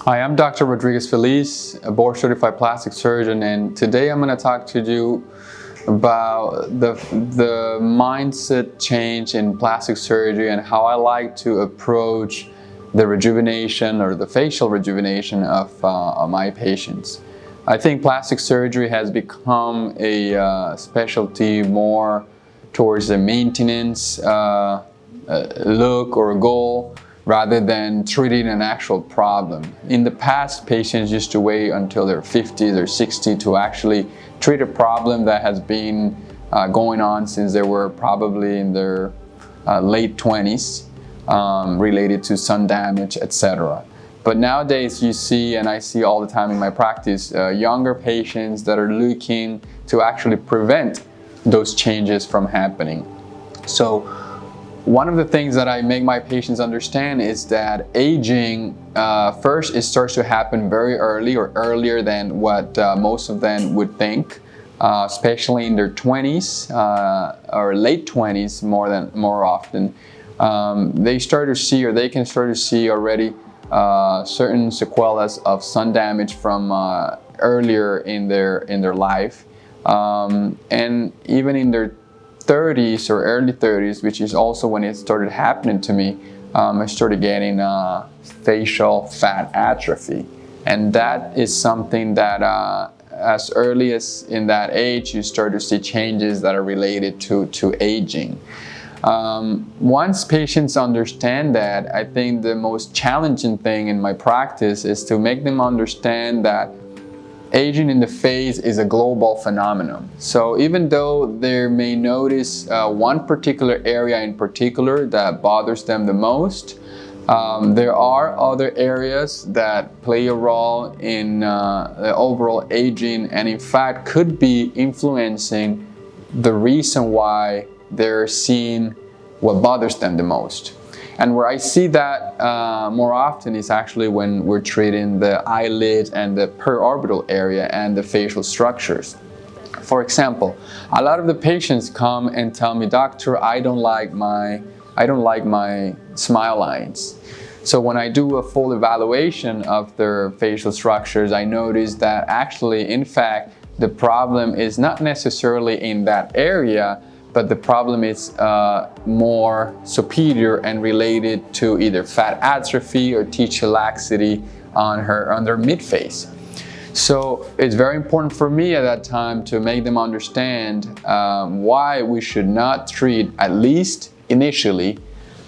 Hi, I'm Dr. Rodríguez-Feliz, a board-certified plastic surgeon, and today I'm going to talk to you about the mindset change in plastic surgery and how I like to approach the rejuvenation or the facial rejuvenation of my patients. I think plastic surgery has become a specialty more towards the maintenance look or goal, rather than treating an actual problem. In the past, patients used to wait until their 50s or 60s to actually treat a problem that has been going on since they were probably in their late 20s, related to sun damage, etc. But nowadays you see, and I see all the time in my practice, younger patients that are looking to actually prevent those changes from happening. So one of the things that I make my patients understand is that aging, first, it starts to happen very early or earlier than what most of them would think, especially in their 20s or late 20s more often. They start to see, or they can start to see already certain sequelas of sun damage from earlier in their life, and even in their 30s or early 30s, which is also when it started happening to me. I started getting facial fat atrophy, and that is something that as early as in that age you start to see changes that are related to aging. Once patients understand that, I think the most challenging thing in my practice is to make them understand that aging in the face is a global phenomenon. So even though they may notice one particular area in particular that bothers them the most, there are other areas that play a role in the overall aging, and in fact could be influencing the reason why they're seeing what bothers them the most. And where I see that more often is actually when we're treating the eyelid and the periorbital area and the facial structures. For example, a lot of the patients come and tell me, "Doctor, I don't like my smile lines." So when I do a full evaluation of their facial structures, I notice that actually, in fact, the problem is not necessarily in that area, but the problem is more superior and related to either fat atrophy or tissue laxity on their mid-face. So it's very important for me at that time to make them understand why we should not treat, at least initially,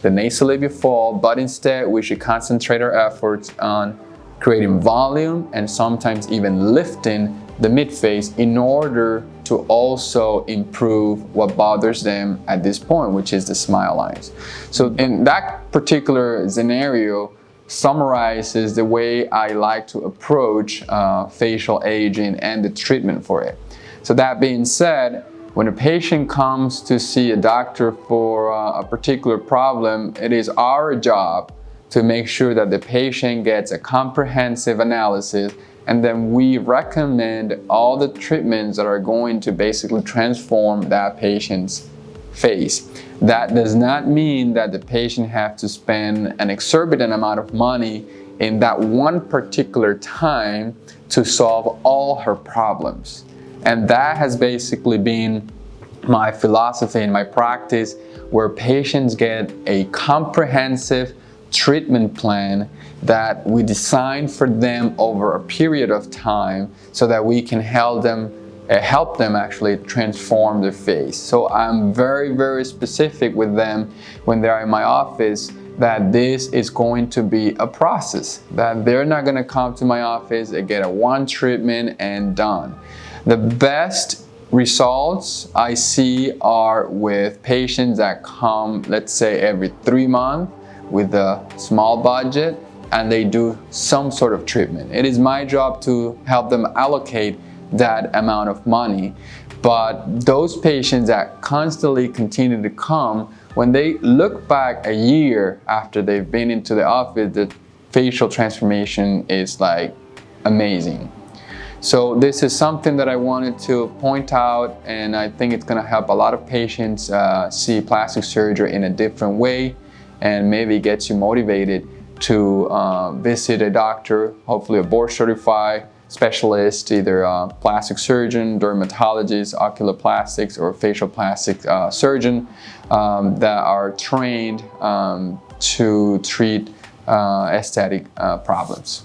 the nasolabial fold, but instead we should concentrate our efforts on creating volume and sometimes even lifting the mid-face in order to also improve what bothers them at this point, which is the smile lines. So in that particular scenario summarizes the way I like to approach facial aging and the treatment for it. So that being said, when a patient comes to see a doctor for a particular problem, it is our job to make sure that the patient gets a comprehensive analysis, and then we recommend all the treatments that are going to basically transform that patient's face. That does not mean that the patient has to spend an exorbitant amount of money in that one particular time to solve all her problems. And that has basically been my philosophy in my practice, where patients get a comprehensive treatment plan that we design for them over a period of time so that we can help them actually transform their face. So I'm very, very specific with them when they're in my office that this is going to be a process, that they're not going to come to my office and get a one treatment and done. The best results I see are with patients that come, let's say, every 3 months with a small budget, and they do some sort of treatment. It is my job to help them allocate that amount of money. But those patients that constantly continue to come, when they look back a year after they've been into the office, the facial transformation is like amazing. So this is something that I wanted to point out, and I think it's going to help a lot of patients see plastic surgery in a different way, and maybe gets you motivated to visit a doctor, hopefully a board certified specialist, either a plastic surgeon, dermatologist, oculoplastics, or facial plastic surgeon that are trained to treat aesthetic problems.